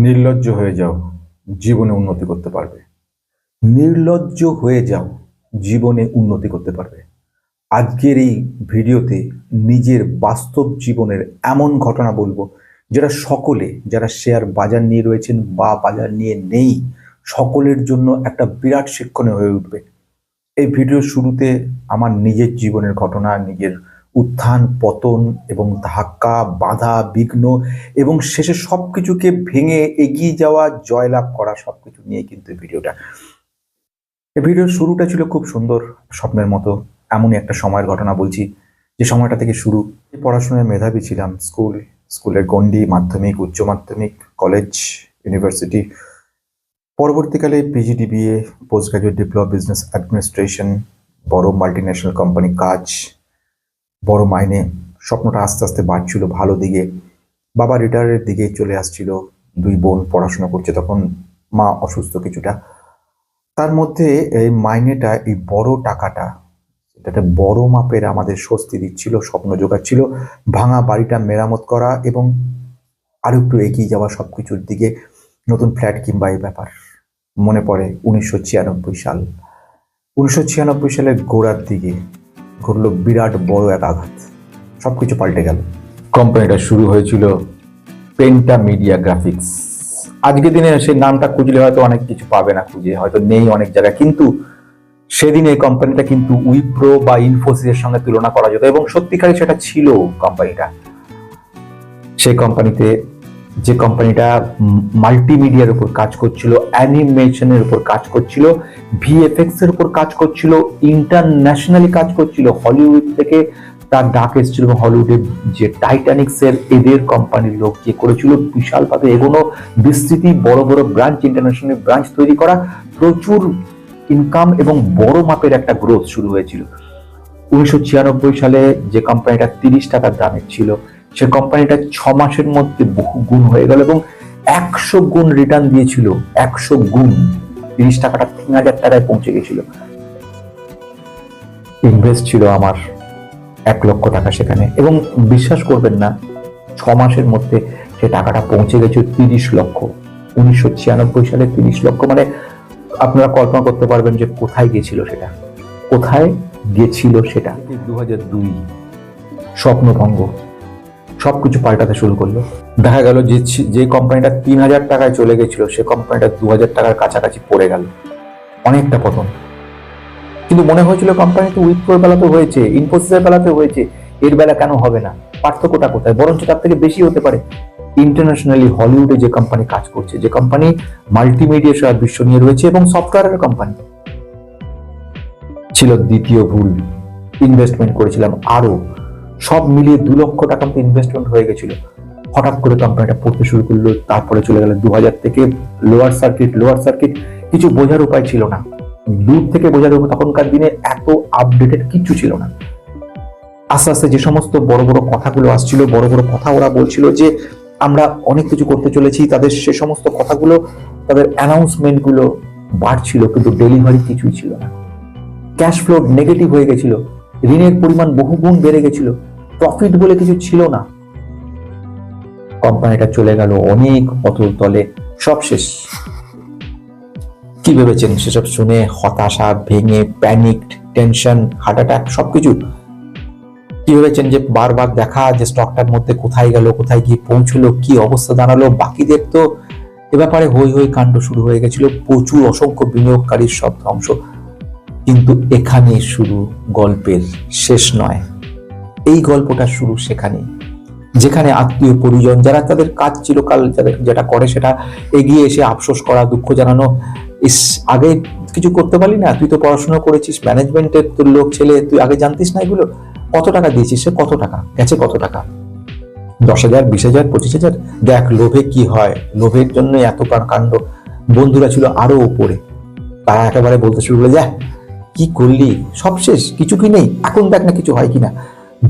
নির্লজ্জ হয়ে যাও, জীবনে উন্নতি করতে পারবে। নির্লজ্জ হয়ে যাও, জীবনে উন্নতি করতে পারবে। আজকের এই ভিডিওতে নিজের বাস্তব জীবনের এমন ঘটনা বলবো যেটা সকলে যারা শেয়ার বাজার নিয়ে রয়েছেন বা বাজার নিয়ে নেই সকলের জন্য একটা বিরাট শিক্ষণীয় হয়ে উঠবে। এই ভিডিওর শুরুতে আমার নিজের জীবনের ঘটনা, নিজের উত্থান পতন এবং ধাক্কা বাধা বিঘ্ন এবং শেষে সবকিছুকে ভেঙে এগিয়ে যাওয়া, জয়লাভ করা সবকিছু নিয়ে কিন্তু এই ভিডিওর শুরুটা ছিল খুব সুন্দর, স্বপ্নের মতো। এমনই একটা সময়ের ঘটনা বলছি যে সময়টা থেকে শুরু। পড়াশোনায় মেধাবী ছিলাম। স্কুলের গণ্ডি, মাধ্যমিক, উচ্চ মাধ্যমিক, কলেজ, ইউনিভার্সিটি, পরবর্তীকালে PGDBA, post graduate diploma business administration, বড় মাল্টিন্যাশনাল কোম্পানি কাজ, বড় মাইনে। স্বপ্নটা আস্তে আস্তে বাড়ছিল ভালো দিকে। বাবা রিটায়ারের দিকে চলে আসছিল। দুই বোন পড়াশোনা করছে, তখন মা অসুস্থ কিছুটা। তার মধ্যে এই মাইনেটা, এই বড় টাকাটা, এটা বড় মাপের আমাদের স্বস্তি দিচ্ছিল, স্বপ্ন জোগাচ্ছিল। ভাঙা বাড়িটা মেরামত করা এবং আরো একটু এগিয়ে যাওয়া সবকিছুর দিকে, নতুন ফ্ল্যাট কিংবা এই ব্যাপার। মনে পড়ে 1996 সাল। 1996 সালের গোড়ার দিকে ঘটলো বিরাট বড় এক আঘাত, সবকিছু পাল্টে গেল। কোম্পানিটা শুরু হয়েছিল পেন্টা মিডিয়া গ্রাফিক্স। আজকের দিনে সেই নামটা খুঁজলে হয়তো অনেক কিছু পাবে না, খুঁজে হয়তো নেই অনেক জায়গায়, কিন্তু সেদিন এই কোম্পানিটা কিন্তু উইপ্রো বা ইনফোসিসের সঙ্গে তুলনা করা যেত এবং সত্যিকারই সেটা ছিল কোম্পানিটা। সেই কোম্পানিতে, যে কোম্পানিটা মাল্টিমিডিয়ার উপর কাজ করছিল, অ্যানিমেশনের উপর কাজ করছিল, ভিএফএক্স এর উপর কাজ করছিল, ইন্টারন্যাশনালি কাজ করছিল। হলিউড থেকে তার ডাক এসেছিল এবং হলিউডের যে টাইটানিক্স এর এদের কোম্পানির লোক যে করেছিল বিশালভাবে এগোনো, বিস্তৃতি, বড় বড় ব্রাঞ্চ, ইন্টারন্যাশনাল ব্রাঞ্চ তৈরি করা, প্রচুর ইনকাম এবং বড় মাপের একটা গ্রোথ শুরু হয়েছিল। 1996 সালে যে কোম্পানিটা 30 টাকার দামের ছিল, সে কোম্পানিটা 6 মাসের মধ্যে বহু গুণ হয়ে গেল এবং 100 গুণ রিটার্ন দিয়েছিল। 100 গুণ, 30 টাকাটা 3000 টাকায় পৌঁছে গেছিল। ইনভেস্ট ছিল আমার 1 লক্ষ টাকা সেখানে, এবং বিশ্বাস করবেন না, 6 মাসের মধ্যে সে টাকাটা পৌঁছে গেছে 30 লক্ষ। 1996 সালে 30 লক্ষ, মানে আপনারা কল্পনা করতে পারবেন যে কোথায় গেছিল সেটা, কোথায় গেছিল সেটা। 2002 স্বপ্নভঙ্গ, সবকিছু পাল্টাতে শুরু করলো। দেখা গেল যে কোম্পানিটা 3000 টাকায় চলে গেছিল, সে কোম্পানিটা 2000 টাকার কাছাকাছি পড়ে গেল, অনেকটা পতন। কিন্তু মনে হয়েছিল কোম্পানি তো উইপ্রোর বেলাতে হয়েছে, ইনফোসিসের বেলাতে হয়েছে, এর বেলা কেন হবে না? পার্থক্যটা কোথায়? বরঞ্চ তার থেকে বেশি হতে পারে। ইন্টারন্যাশনালি হলিউডে যে কোম্পানি কাজ করছে, যে কোম্পানি মাল্টিমিডিয়া সারা বিশ্ব নিয়ে রয়েছে এবং সফটওয়্যারের কোম্পানি ছিল দ্বিতীয় ভুল। ইনভেস্টমেন্ট করেছিলাম আরো, সব মিলিয়ে 2 লক্ষ টাকা মতো ইনভেস্টমেন্ট হয়ে গেছিল। হঠাৎ করে কোম্পানিটা পড়তে শুরু করলো, তারপরে চলে গেল 2000 থেকে লোয়ার সার্কিট। কিছু বোঝার উপায় ছিল না, দূর থেকে বোঝার উপায়। তখনকার দিনে এত আপডেটেড কিচ্ছু ছিল না। আস্তে আস্তে যে সমস্ত বড় বড় কথাগুলো আসছিল, বড় বড় কথা ওরা বলছিল যে আমরা অনেক কিছু করতে চলেছি, তাদের সে সমস্ত কথাগুলো, তাদের অ্যানাউন্সমেন্ট গুলো বাড়ছিল, কিন্তু ডেলিভারি কিছুই ছিল না। ক্যাশ ফ্লো নেগেটিভ হয়ে গেছিল, ঋণের পরিমাণ বহুগুণ বেড়ে গেছিল, প্রফিট বলে কিছু ছিল না। কোম্পানিটা চলে গেল অনেক অতল তলে, সব শেষ। কি ভেবেছেন? সেসব শুনে হতাশা, ভেঙে, প্যানিকড, টেনশন, হার্ট অ্যাটাক, সবকিছু। কি ভেবেছেন যে বারবার দেখা যে স্টকটার মধ্যে কোথায় গেল, কোথায় গিয়ে পৌঁছলো, কি অবস্থা দাঁড়ালো? বাকিদের তো এ ব্যাপারে হই হই কাণ্ড শুরু হয়ে গেছিল, প্রচুর অসংখ্য বিনিয়োগকারীর সব ধ্বংস। কিন্তু এখানে শুরু গল্পের, শেষ নয়। এই গল্পটা শুরু সেখানে, যেখানে আত্মীয় পরিজন যারা তাদের কাজ চিরকাল যেটা করে সেটা এগিয়ে এসে আফসোস করা, দুঃখ জানানো, আগে কিছু করতে পারলি না, তুই তো পড়াশোনা করেছিস, ম্যানেজমেন্টের তোর লোক ছেলে, তুই আগে জানতিস না এগুলো? কত টাকা দিয়েছিস? সে কত টাকা গেছে? কত টাকা? 10,000, 20,000, 25,000? দেখ লোভে কি হয়, লোভের জন্য এত কাণ্ড। বন্ধুরা ছিল আরো উপরে, তারা একেবারে বলতে শুরু করলো, যা কি করলি, সব শেষ, কিছু কি নেই, এখন দেখ না কিছু হয় কিনা।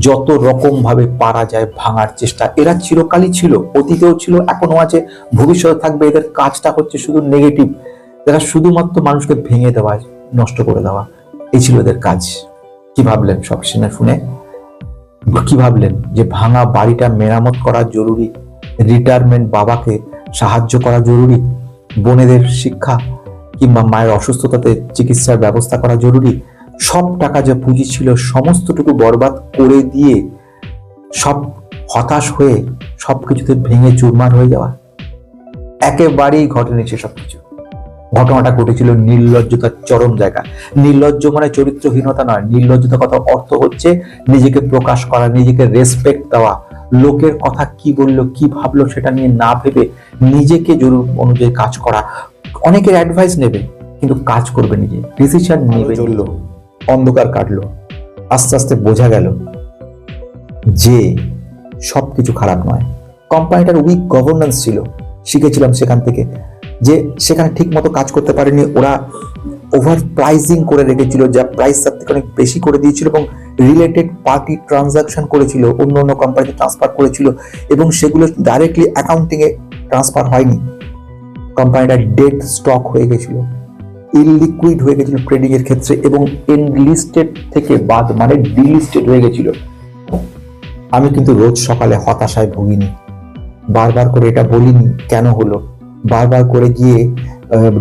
যত রকম ভাবে পারা যায় ভাঙার চেষ্টা। এরা চিরকালই ছিল, অতীতেও ছিল, এখনো আছে, ভবিষ্যতে থাকবে। এদের কাজটা হচ্ছে শুধু নেগেটিভ, এরা শুধুমাত্র মানুষকে ভেঙে দেওয়া, নষ্ট করে দেওয়া, এই ছিল এদের কাজ। কি ভাবলেন সব শুনে? কি ভাবলেন যে ভাঙা বাড়িটা মেরামত করা জরুরি? রিটায়ারমেন্ট বাবাকে সাহায্য করা জরুরি, বোনেদের শিক্ষা কিংবা মায়ের অসুস্থতাতে চিকিৎসার ব্যবস্থা করা জরুরি। সব টাকা যা পুঁজি ছিল সমস্তটুকু বরবাদ করে দিয়ে সব হতাশ হয়ে সবকিছুতে ভেঙে চুরমার হয়ে যাওয়া একেবারেই ঘটেনি সেসব কিছু। ঘটনাটা ঘটেছিল নির্লজ্জতার চরম জায়গা। নির্লজ্জ মানে চরিত্রহীনতা নয়, নির্লজ্জতা কথা অর্থ হচ্ছে নিজেকে প্রকাশ করা, নিজেকে রেসপেক্ট দেওয়া, লোকের কথা কি বললো কি ভাবলো সেটা নিয়ে না ভেবে নিজেকে জরুর অনুযায়ী কাজ করা। অনেকের অ্যাডভাইস নেবে কিন্তু কাজ করবে নিজে, ডিসিশন নেবে। চললো, অন্ধকার কাটলো, আস্তে আস্তে বোঝা গেল যে সবকিছু খারাপ নয়। কোম্পানিটার উইক গভর্নেন্স ছিল, শিখেছিলাম সেখান থেকে যে সেখানে ঠিক মতো কাজ করতে পারেনি, ওরা ওভার প্রাইসিং করে রেখেছিল, যা প্রাইস তার থেকে অনেক বেশি করে দিয়েছিল এবং রিলেটেড পার্টি ট্রানজাকশন করেছিল, অন্য অন্য কোম্পানিতে ট্রান্সফার করেছিল এবং সেগুলো ডাইরেক্টলি অ্যাকাউন্টিং এ ট্রান্সফার হয়নি। কোম্পানিটা ডেট স্টক হয়ে গেছিল, ইলিকুইড হয়ে গেছিল ট্রেডিং এর ক্ষেত্রে এবং এনলিস্টেড থেকে বাদ মানে ডিলিস্টেড হয়ে গেছিল। আমি কিন্তু রোজ সকালে হতাশায় ভুগিনি, বারবার করে এটা বলিনি কেন হলো, বারবার করে গিয়ে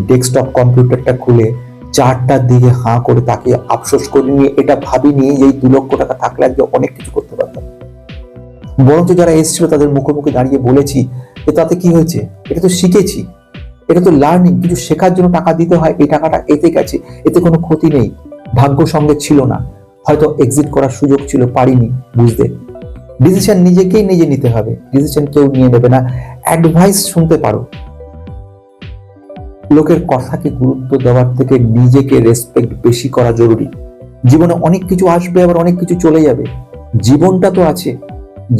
ডেস্কটপ কম্পিউটারটা খুলে 4টার দিকে হাঁ করে তাকে আফসোস করিনি, এটা ভাবিনি যে এই 2 লক্ষ টাকা থাকলে আজকে অনেক কিছু করতে পারতাম। বরঞ্চ যারা এসেছিল তাদের মুখোমুখি দাঁড়িয়ে বলেছি যে তাতে কি হয়েছে, এটা তো শিখেছি, এটা তো লার্নিং, কিছু শেখার জন্য টাকা দিতে হয়, এই টাকাটা এতে গেছে, এতে কোনো ক্ষতি নেই। ভাগ্য সঙ্গে ছিল না, হয়তো এক্সিট করার সুযোগ ছিল, পারিনি বুঝতে। ডিসিশন নিজেকেই নিজে নিতে হবে, ডিসিশন কেউ নিয়ে নেবে না। অ্যাডভাইস শুনতে পারো, লোকের কথাকে গুরুত্ব দেওয়ার থেকে নিজেকে রেসপেক্ট বেশি করা জরুরি। জীবনে অনেক কিছু আসবে, আবার অনেক কিছু চলে যাবে, জীবনটা তো আছে,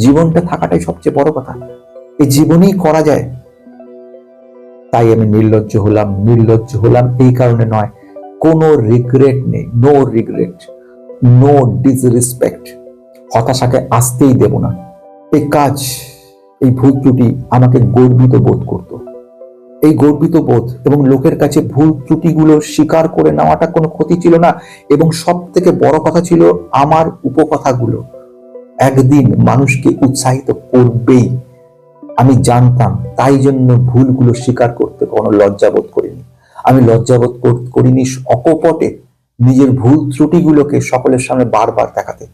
জীবনটা থাকাটাই সবচেয়ে বড় কথা, এই জীবনেই করা যায়। তাই আমি নির্লজ্জ হলাম এই কারণে নয়, কোনো রিগ্রেট নেই, নো রিগ্রেট, নো ডিসরেসপেক্ট। হতাশাকে আসতেই দেব না। এই কাজ, এই ভুল ত্রুটি আমাকে গর্বিত বোধ করত। এই গর্বিত বোধ এবং লোকের কাছে ভুল ত্রুটিগুলো স্বীকার করে নেওয়াটা কোনো ক্ষতি ছিল না এবং সব থেকে বড় কথা ছিল আমার উপকথাগুলো একদিন মানুষকে উৎসাহিত করবেই, আমি জানতাম। তাই জন্য ভুলগুলো স্বীকার করতে কোনো লজ্জাবোধ করিনি। আমি লজ্জাবোধ করিনি অকপটে নিজের ভুল ত্রুটিগুলোকে সকলের সামনে বারবার দেখাতে।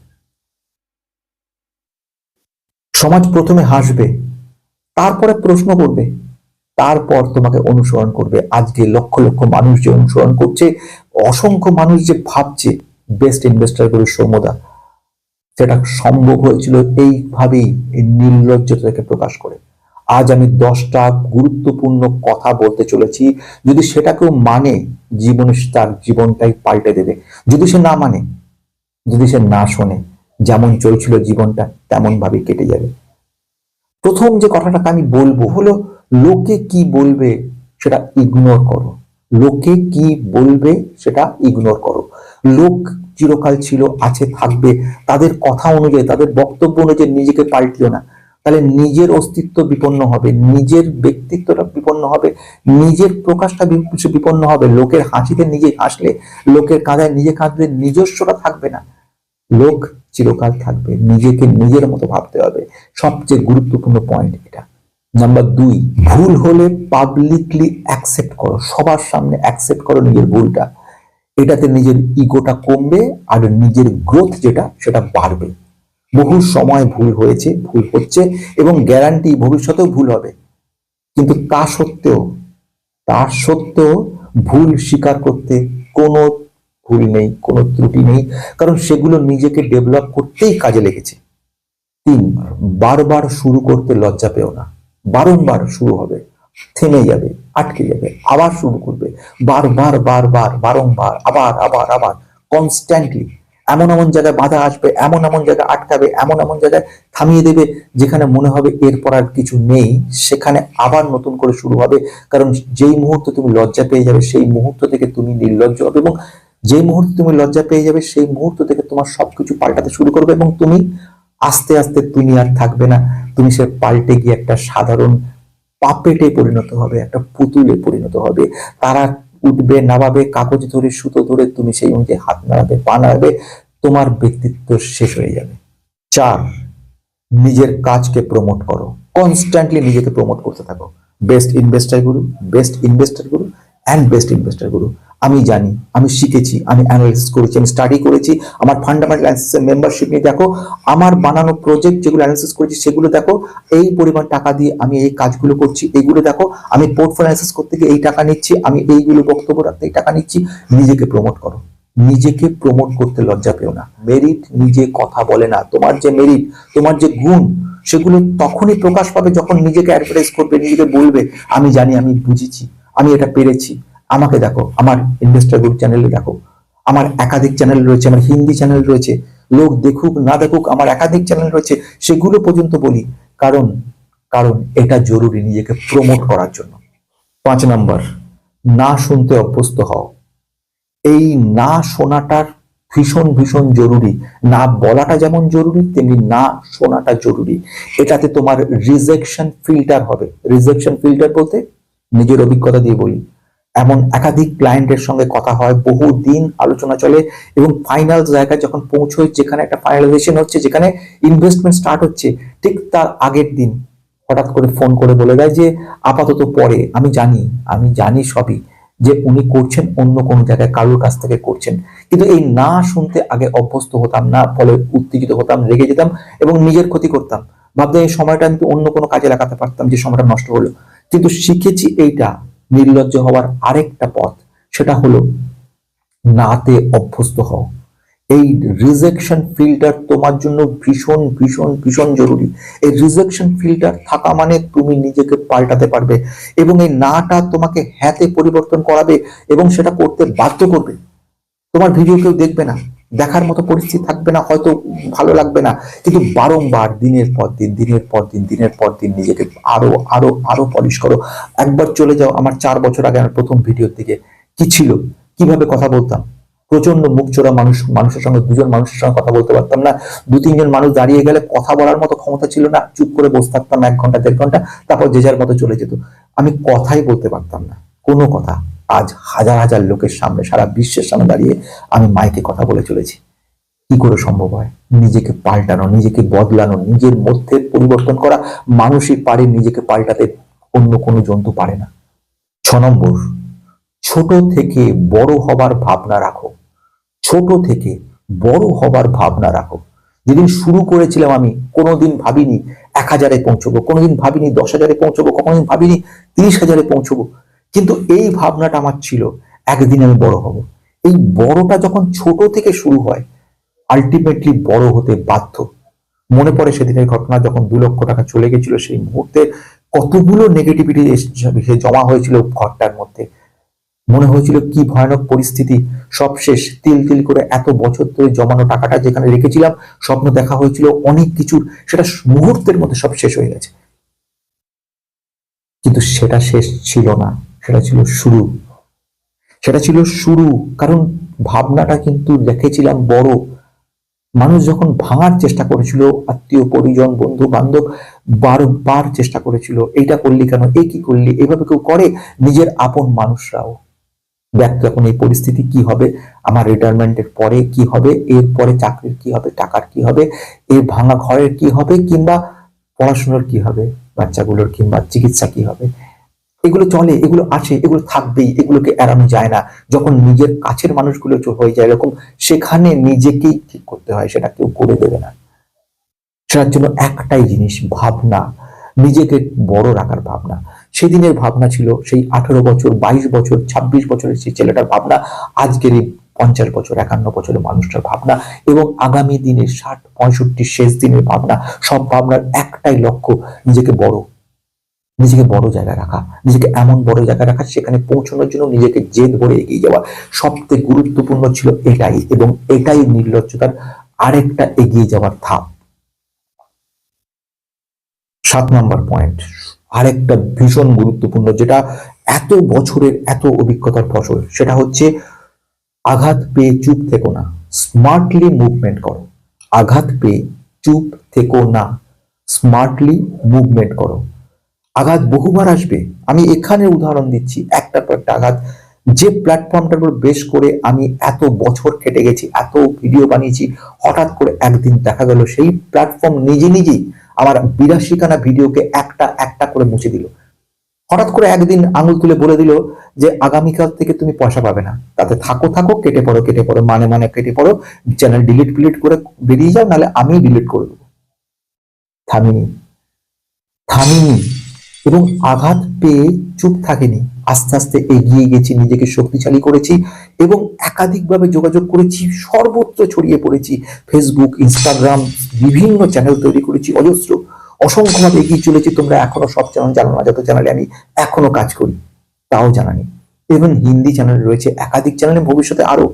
সমাজ প্রথমে হাসবে, তারপরে প্রশ্ন করবে, তারপর তোমাকে অনুসরণ করবে। আজকে লক্ষ লক্ষ মানুষ যে অনুসরণ করছে, অসংখ্য মানুষ যে ভাবছে বেস্ট ইনভেস্টর গুরু সৌম্যদা, সেটা সম্ভব হয়েছিল এইভাবেই, এই নির্লজ্জতাকে প্রকাশ করে। আজ আমি 10টা গুরুত্বপূর্ণ কথা বলতে চলেছি, যদি সেটাকেও মানে জীবনে তার জীবনটাই পাল্টে দেবে। যদি সে না মানে, যদি সে না শোনে, যেমন চলছিল জীবনটা তেমন ভাবেই কেটে যাবে। প্রথম যে কথাটাকে আমি বলবো হলো, লোকে কি বলবে সেটা ইগনোর করো। লোকে কি বলবে সেটা ইগনোর করো। লোক চিরকাল ছিল, আছে, থাকবে। তাদের কথা অনুযায়ী, তাদের বক্তব্য অনুযায়ী নিজেকে পাল্টিও না, তাহলে নিজের অস্তিত্ব বিপন্ন হবে, নিজের ব্যক্তিত্বটা বিপন্ন হবে, নিজের প্রকাশটা বিপন্ন হবে। লোকের হাসিতে নিজে হাসলে, লোকের কাঁধায় নিজে কাঁদলে নিজস্বটা থাকবে না। লোক চিরকাল থাকবে, নিজেকে নিজের মতো ভাবতে হবে। সবচেয়ে গুরুত্বপূর্ণ পয়েন্ট এটা। নাম্বার 2, ভুল হলে পাবলিকলি অ্যাকসেপ্ট করো, সবার সামনে অ্যাকসেপ্ট করো নিজের ভুলটা। এটাতে নিজের ইগোটা কমবে আর নিজের গ্রোথ যেটা সেটা বাড়বে। বহু সময় ভুল হয়েছে, ভুল হচ্ছে এবং গ্যারান্টি ভবিষ্যতেও ভুল হবে, কিন্তু তা সত্ত্বেও ভুল স্বীকার করতে কোনো ভুল নেই, কোনো ত্রুটি নেই, কারণ সেগুলো নিজেকে ডেভেলপ করতেই কাজে লেগেছে। 3, বারবার শুরু করতে লজ্জা পেও না। বারংবার শুরু হবে, থেমে যাবে, আটকে যাবে, আবার শুরু করবে, বারবার বারংবার, আবার কনস্ট্যান্টলি। এমন জায়গায় বাধা আসবে, এমন জায়গায় আটকাবে, এমন জায়গায় থামিয়ে দেবে যেখানে মনে হবে এরপর আর কিছু নেই, সেখানে আবার নতুন করে শুরু হবে। কারণ যেই মুহূর্তে তুমি লজ্জা পেয়ে যাবে সেই মুহূর্ত থেকে তুমি নির্লজ্জ হবে এবং যেই মুহূর্তে তুমি লজ্জা পেয়ে যাবে সেই মুহূর্ত থেকে তোমার সবকিছু পাল্টাতে শুরু করবে এবং তুমি আস্তে আস্তে তুমি আর থাকবে না, তুমি সে পাল্টে গিয়ে একটা সাধারণ পাপেটে পরিণত হবে, একটা পুতুলে পরিণত হবে। তারা উঠবে, নামাবে, কাগজ ধরে, সুতো ধরে, তুমি সেই অনুযায়ী হাত নাড়াবে, পা নাড়াবে, তোমার ব্যক্তিত্ব শেষ হয়ে যাবে। 4, নিজের কাজকে প্রমোট করো, কনস্ট্যান্টলি নিজেকে প্রমোট করতে থাকো। Best investor Guru, best investor Guru and best investor গুরু। আমি জানি, আমি শিখেছি, আমি অ্যানালাইসিস করেছি, আমি স্টাডি করেছি। আমার ফান্ডামেন্টাল অ্যানালিসিসের মেম্বারশিপ নিয়ে দেখো, আমার বানানো প্রজেক্ট যেগুলো অ্যানালিসিস করেছি সেগুলো দেখো, এই পরিমাণ টাকা দিয়ে আমি এই কাজগুলো করছি এইগুলো দেখো, আমি পোর্টফোলিও অ্যানালিসিস করতে গিয়ে এই টাকা নিচ্ছি, আমি এইগুলো বক্তব্য রাখতে এই টাকা নিচ্ছি। নিজেকে প্রমোট করো, নিজেকে প্রমোট করতে লজ্জা পেও না। মেরিট নিজে কথা বলে না। তোমার যে মেরিট, তোমার যে গুণ, সেগুলো তখনই প্রকাশ পাবে যখন নিজেকে অ্যাডভার্টাইজ করবে, নিজেকে বলবে আমি জানি, আমি বুঝেছি, আমি এটা পেরেছি। আমাকে দেখো, আমার ইনভেস্টর গ্রুপ চ্যানেলে দেখো, আমার একাধিক চ্যানেল রয়েছে, আমার হিন্দি চ্যানেল রয়েছে, লোক দেখুক না দেখুক আমার একাধিক চ্যানেল রয়েছে, সেগুলো পর্যন্ত বলি। কারণ কারণ এটা জরুরি নিজেকে প্রমোট করার জন্য। 5 নম্বর, না শুনতে অভ্যস্ত হও। এই না শোনাটার ভীষণ ভীষণ জরুরি। না বলাটা যেমন জরুরি, তেমনি না শোনাটা জরুরি। এটাতে তোমার রিজেকশন ফিল্টার হবে। রিজেকশন ফিল্টার বলতে, নিজের অভিজ্ঞতা দিয়ে বলি, এমন একাধিক ক্লায়েন্টের সঙ্গে কথা হয়, বহু দিন আলোচনা চলে এবং ফাইনাল জায়গায় যখন পৌঁছয়, যেখানে একটা ফাইনালাইজেশন হচ্ছে, যেখানে ইনভেস্টমেন্ট স্টার্ট হচ্ছে, ঠিক তার আগের দিন হঠাৎ করে ফোন করে বলে দেয় যে আপাতত পরে। আমি জানি সবই, যে উনি করছেন অন্য কোনো জায়গায় কারোর কাছ থেকে করছেন। কিন্তু এই না শুনতে আগে অভ্যস্ত হতাম না, ফলে উত্তেজিত হতাম, রেগে যেতাম এবং নিজের ক্ষতি করতাম। ভাবতাম এই সময়টা আমি তো অন্য কোনো কাজে লাগাতে পারতাম, যে সময়টা নষ্ট হলো। কিন্তু শিখেছি এইটা নির্লজ্জ হওয়ার আরেকটা পথ, সেটা হলো নাতে অভ্যস্ত হও। এই রিজেকশন ফিল্টার তোমার জন্য ভীষণ ভীষণ ভীষণ জরুরি। এই রিজেকশন ফিল্টার থাকা মানে তুমি নিজেকে পাল্টাতে পারবে এবং এই নাটা তোমাকে হ্যাঁতে পরিবর্তন করাবে এবং সেটা করতে বাধ্য করবে। তোমার ভিডিও কেউ দেখবে না, দেখার মতো পরিস্থিতি থাকবে না, হয়তো ভালো লাগবে না, কিন্তু বারংবার দিনের পর দিন দিনের পর দিন দিনের পর দিন নিজেকে আরো আরো আরো পলিশ করো। একবার চলে যাও আমার 4 বছর আগে আমার প্রথম ভিডিওর দিকে। কি ছিল, কিভাবে কথা বলতাম, প্রচন্ড মুখ চোরা মানুষ, মানুষের সঙ্গে 2 জন মানুষের সঙ্গে কথা বলতে পারতাম না। 2-3 জন মানুষ দাঁড়িয়ে গেলে কথা বলার মতো ক্ষমতা ছিল না, চুপ করে বসে থাকতাম 1 ঘন্টা 1.5 ঘন্টা, তারপর যে যার মতো চলে যেত। আমি কথাই বলতে পারতাম না, কোনো কথা। আজ হাজার হাজার লোকের সামনে, সারা বিশ্বের সামনে দাঁড়িয়ে আমি মাইকে কথা বলে চলেছি। কি করে সম্ভব হয়? নিজেকে পাল্টানো, নিজেকে বদলানো, নিজের মধ্যে পরিবর্তন করা। মানুষই পারে নিজেকে পাল্টাতে, অন্য কোনো জন্তু পারে না। 6 নম্বর, ছোট থেকে বড় হবার ভাবনা রাখো। ছোট থেকে বড় হবার ভাবনা রাখো। যেদিন শুরু করেছিলাম আমি কোনোদিন ভাবিনি 1000-এ পৌঁছবো, কোনোদিন ভাবিনি 10,000-এ পৌঁছবো, কোনোদিন ভাবিনি 30,000-এ পৌঁছবো। কিন্তু এই ভাবনাটা আমার ছিল, একদিন আমি বড় হব। এই বড়টা যখন ছোট থেকে শুরু হয়, আলটিমেটলি বড় হতে বাধ্য। মনে পড়ে সেদিনের ঘটনা, যখন 2 লক্ষ টাকা চলে গেছিল, সেই মুহূর্তে কতগুলো নেগেটিভিটি জমা হয়েছিল ঘরটার মধ্যে। মনে হয়েছিল কি ভয়ানক পরিস্থিতি, সব শেষ। তিল তিল করে এত বছর ধরে জমানো টাকাটা যেখানে রেখেছিলাম, স্বপ্ন দেখা হয়েছিল অনেক কিছুর, সেটা মুহূর্তের মধ্যে সব শেষ হয়ে গেছে। কিন্তু সেটা শেষ ছিল না, সেটা ছিল শুরু। সেটা ছিল শুরু, কারণ ভাবনাটা কিন্তু রেখেছিলাম বড়। মানুষ যখন ভাঙার চেষ্টা করেছিল, আত্মীয় পরিজন বন্ধু বান্ধব বারবার চেষ্টা করেছিল, এইটা করলি কেন, এই কি করলি, এভাবে কেউ করে? নিজের আপন মানুষরাও। দেখ এখন এই পরিস্থিতি কি হবে, আমার রিটায়ারমেন্টের পরে কি হবে, এরপরে চাকরির কি হবে, টাকার কি হবে, এর ভাঙা ঘরের কি হবে, কিংবা পড়াশোনার কি হবে, বাচ্চাগুলোর, কিংবা চিকিৎসা কি হবে। এগুলো চলে, এগুলো আসে, এগুলো থাকবেই, এগুলোকে এড়ানো যায় না। যখন নিজের কাছের মানুষগুলো হয়ে যায় এরকম, সেখানে নিজেকেই ঠিক করতে হয়, সেটা কেউ করে দেবে না। সেটার জন্য একটাই জিনিস, ভাবনা, নিজেকে বড় রাখার ভাবনা। সেদিনের ভাবনা ছিল সেই 18 বছর, 22 বছর, 26 বছরের সেই ছেলেটার ভাবনা, আজকের এই 50 বছর, 51 বছরের মানুষটার ভাবনা, এবং আগামী দিনের 60-65 শেষ দিনের ভাবনা। সব ভাবনার একটাই লক্ষ্য, নিজেকে বড় জায়গায় রাখা, নিজেকে এমন বড় জায়গায় রাখা সেখানে পৌঁছানোর জন্য নিজেকে জেদ ধরে এগিয়ে যাওয়া। সবথেকে গুরুত্বপূর্ণ ছিল এটাই, এবং এটাই নির্লজ্জতার আরেকটা এগিয়ে যাওয়ার ধাপ। 7 নম্বর পয়েন্ট, আরেকটা ভীষণ গুরুত্বপূর্ণ, যেটা এত বছরের এত অভিজ্ঞতার ফসল, সেটা হচ্ছে আঘাত পেয়ে চুপ থেকো না, স্মার্টলি মুভমেন্ট করো। আঘাত পেয়ে চুপ থেকো না, স্মার্টলি মুভমেন্ট করো। আঘাত বহুবার আসবে, আমি এখানে উদাহরণ দিচ্ছি, একটার পর একটা আঘাত। যে প্ল্যাটফর্মটার উপর বেশ করে আমি এত বছর কেটে গেছি, এত ভিডিও বানিয়েছি, হঠাৎ করে একদিন দেখা গেল সেই প্ল্যাটফর্ম নিজে নিজেই আমার 82 খানা ভিডিওকে একটা একটা করে মুছে দিল। হঠাৎ করে একদিন আঙুল তুলে বলে দিল যে আগামীকাল থেকে তুমি পয়সা পাবে না, তাতে থাকো থাকো, কেটে পড়ো, মানে কেটে পড়ো, চ্যানেল ডিলিট করে বেরিয়ে যাও, নাহলে আমি ডিলিট করে দেবো। থামিনি, থামিনি এবং আঘাত পেয়ে চুপ থাকিনি। আস্তে আস্তে এগিয়ে গেছি, নিজেকে শক্তিশালী করেছি এবং একাধিকভাবে যোগাযোগ করেছি, সর্বত্র ছড়িয়ে পড়েছি। ফেসবুক, ইনস্টাগ্রাম, বিভিন্ন চ্যানেল তৈরি করেছি, অজস্র, অসংখ্যভাবে এগিয়ে চলেছি। তোমরা এখনো সব চ্যানেল জানো না, যত চ্যানেলে আমি এখনো কাজ করি তাও জানানি। এবং হিন্দি চ্যানেল রয়েছে একাধিক চ্যানেলে, ভবিষ্যতে আরো।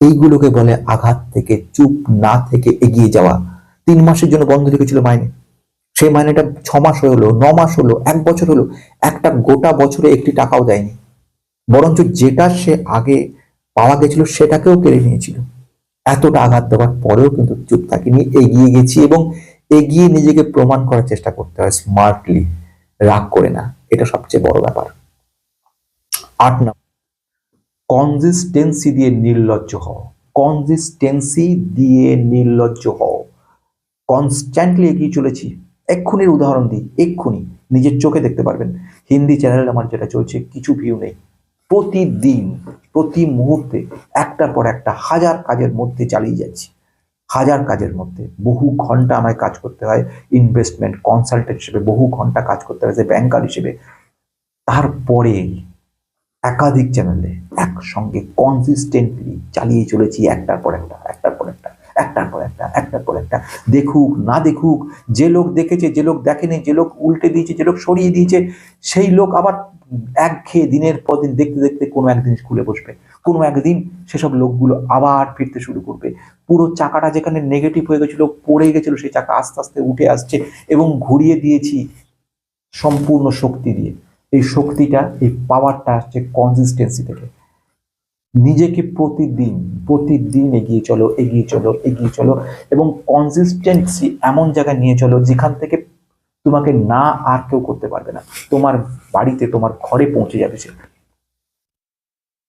এইগুলোকে বলে আঘাত থেকে চুপ না থেকে এগিয়ে যাওয়া। 3 মাসের জন্য বন্ধ রেখেছিল মাইনে, সেই মাইনেটা 6 মাস হলো, 9 মাস হলো, 1 বছর হলো, একটা গোটা বছরে একটি টাকাও দেয়নি, বরঞ্চ যেটা সে আগে পাওয়া গেছিল সেটাকেও কেড়ে নিয়েছিল। এতটা আঘাত দেওয়ার পরেও কিন্তু চুপ থাকিনি, এগিয়ে গেছি এবং এগিয়ে নিজেকে প্রমাণ করার চেষ্টা করতে হয় স্মার্টলি, রাগ করে না। এটা সবচেয়ে বড় ব্যাপার। 8 নম্বর, কনসিস্টেন্সি দিয়ে নির্লজ্জ হও। কনসিস্টেন্সি দিয়ে নির্লজ্জ হও। কনস্ট্যান্টলি এগিয়ে চলেছি। এক্ষুনির উদাহরণ দিই, এক্ষুনি নিজের চোখে দেখতে পারবেন, হিন্দি চ্যানেল আমার যেটা চলছে, কিছু ভিউ নেই। প্রতিদিন, প্রতি মুহূর্তে একটার পর একটা হাজার কাজের মধ্যে চালিয়ে যাচ্ছি, হাজার কাজের মধ্যে। বহু ঘন্টা আমায় কাজ করতে হয় ইনভেস্টমেন্ট কনসালটেন্ট হিসেবে, বহু ঘন্টা কাজ করতে হয় ব্যাংকার হিসেবে। তারপরে একাধিক চ্যানেলে একসঙ্গে কনসিস্টেন্টলি চালিয়ে চলেছি, একটার পর একটা, একটার পর একটা, একটার পর একটা, একটার পর একটা। দেখুক না দেখুক, যে লোক দেখেছে, যে লোক দেখেনি, যে লোক উল্টে দিয়েছে, যে লোক সরিয়ে দিয়েছে, সেই লোক আবার একঘেয়ে দিনের পর দিন দেখতে দেখতে কোনো একদিন খুলে বসবে, কোনো একদিন সেসব লোকগুলো আবার ফিরতে শুরু করবে। পুরো চাকাটা যেখানে নেগেটিভ হয়ে গেছিল, পড়ে গেছিল, সেই চাকা আস্তে আস্তে উঠে আসছে এবং ঘুরিয়ে দিয়েছি সম্পূর্ণ শক্তি দিয়ে। এই শক্তিটা, এই পাওয়ারটা আসছে কনসিস্টেন্সি থেকে। নিজেকে প্রতিদিন প্রতিদিন এগিয়ে চলো, এগিয়ে চলো, এগিয়ে চলো এবং কনসিস্টেন্সি এমন জায়গায় নিয়ে চলো যেখান থেকে তোমাকে না আর কেউ করতে পারবে না, তোমার বাড়িতে, তোমার ঘরে পৌঁছে যাবে সে।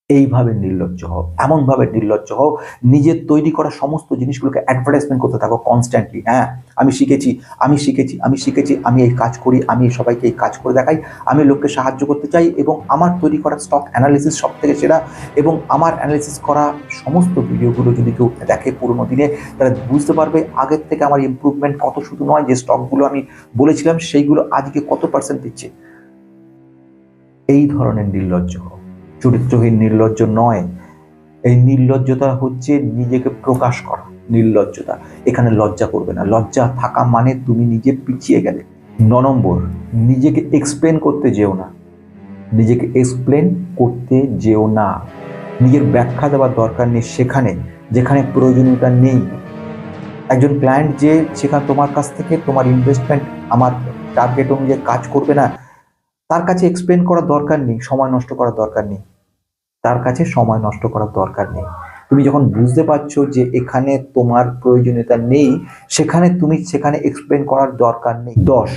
এইভাবে নির্লজ্জ হও, এমনভাবে নির্লজ্জ হও, নিজের তৈরি করা সমস্ত জিনিসগুলোকে অ্যাডভার্টাইজমেন্ট করতে থাকো কনস্ট্যান্টলি। হ্যাঁ, আমি শিখেছি, আমি শিখেছি, আমি শিখেছি, আমি এই কাজ করি, আমি সবাইকে এই কাজ করে দেখাই, আমি লোককে সাহায্য করতে চাই এবং আমার তৈরি করা স্টক অ্যানালিসিস সব থেকে সেরা। এবং আমার অ্যানালিসিস করা সমস্ত ভিডিওগুলো যদি কেউ দেখে পুরোনো দিনে, তারা বুঝতে পারবে আগের থেকে আমার ইমপ্রুভমেন্ট কত। শুধু নয়, যে স্টকগুলো আমি বলেছিলাম সেইগুলো আজকে কত % দিচ্ছে। এই ধরনের নির্লজ্জ হও, চরিত্রহীন নির্লজ্জ নয়। এই নির্লজ্জতা হচ্ছে নিজেকে প্রকাশ করা নির্লজ্জতা। এখানে লজ্জা করবে না, লজ্জা থাকা মানে তুমি নিজে পিছিয়ে গেলে। 9 নম্বর, নিজেকে এক্সপ্লেন করতে যেও না। নিজেকে এক্সপ্লেন করতে যেও না, নিজের ব্যাখ্যা দেওয়ার দরকার নেই সেখানে যেখানে প্রয়োজনীয়তা নেই। একজন ক্লায়েন্ট যে সেখানে তোমার কাছ থেকে তোমার ইনভেস্টমেন্ট আমার টার্গেট অনুযায়ী কাজ করবে না, তার কাছে এক্সপ্লেন করার দরকার নেই, সময় নষ্ট করার দরকার নেই, তার কাছে সময় নষ্ট করার দরকার নেই। তুমি যখন বুঝতে পারছো যে এখানে তোমার প্রয়োজনীয়তা নেই, সেখানে তুমি সেখানে এক্সপ্লেন করার দরকার নেই। 10,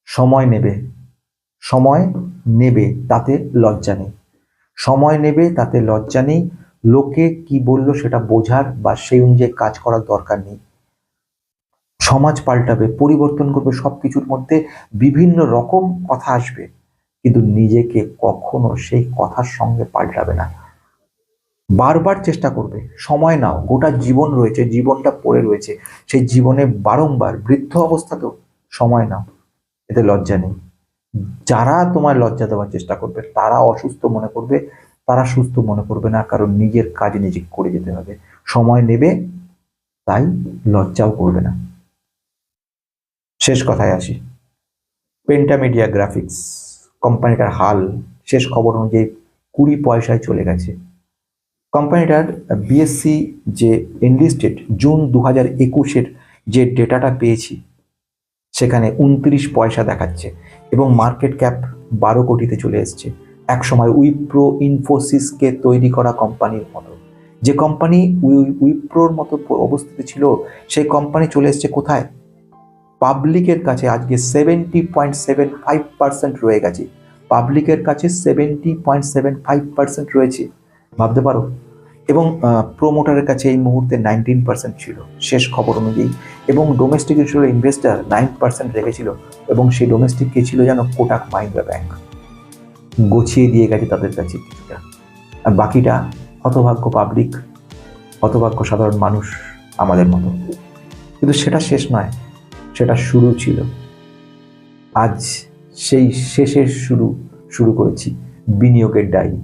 সময় নেবে, সময় নেবে, তাতে লজ্জা নেই। সময় নেবে, তাতে লজ্জা নেই। লোকে কি বললো সেটা বোঝার বা সেই অনুযায়ী কাজ করার দরকার নেই। সমাজ পাল্টাবে, পরিবর্তন করবে, সবকিছুর মধ্যে বিভিন্ন রকম কথা আসবে, কিন্তু নিজেকে কখনো সেই কথার সঙ্গে পাল্টাবে না। বারবার চেষ্টা করবে, সময় নাও, গোটা জীবন রয়েছে, জীবনটা পড়ে রয়েছে, সেই জীবনে বারংবার বৃদ্ধ অবস্থাতেও সময় নাও, এতে লজ্জা নেই। যারা তোমার লজ্জা দেওয়ার চেষ্টা করবে তারা অসুস্থ মনে করবে, তারা সুস্থ মনে করবে না, কারণ নিজের কাজ নিজে করে যেতে হবে। সময় নেবে, তাই লজ্জাও করবে না। শেষ কথায় আসি, পেন্টামিডিয়া গ্রাফিক্স কোম্পানিটার হাল শেষ খবর অনুযায়ী 20 পয়সায় চলে গেছে। কোম্পানিটার বিএসসি যে এনলিস্টেড জুন 2021-এর যে ডেটাটা পেয়েছি, সেখানে 29 পয়সা দেখাচ্ছে এবং মার্কেট ক্যাপ 12 কোটিতে চলে এসছে। এক সময় উইপ্রো, ইনফোসিসকে তৈরি করা কোম্পানির মতো, যে কোম্পানি উইপ্রোর মতো অবস্থিত ছিল, সেই কোম্পানি চলে এসছে কোথায়? পাবলিকের কাছে আজকে 70.75% রয়ে গেছে। পাবলিকের কাছে 70.75% রয়েছে, ভাবতে পারো। এবং প্রোমোটারের কাছে এই মুহূর্তে 19% ছিল শেষ খবর অনুযায়ী, এবং ডোমেস্টিক ইনভেস্টার 9% রেখেছিল, এবং সেই ডোমেস্টিক কে ছিল যেন কোটাক মাহিন্দ্রা ব্যাংক। গছিয়ে দিয়ে গেছে তাদের কাছে কিছুটা, আর বাকিটা হতভাগ্য পাবলিক, হতভাগ্য সাধারণ মানুষ আমাদের মতো। কিন্তু সেটা শেষ নয়, সেটা শুরু ছিল। আজ সেই শেষের শুরু করেছি বিনিয়োগের ডায়েরি।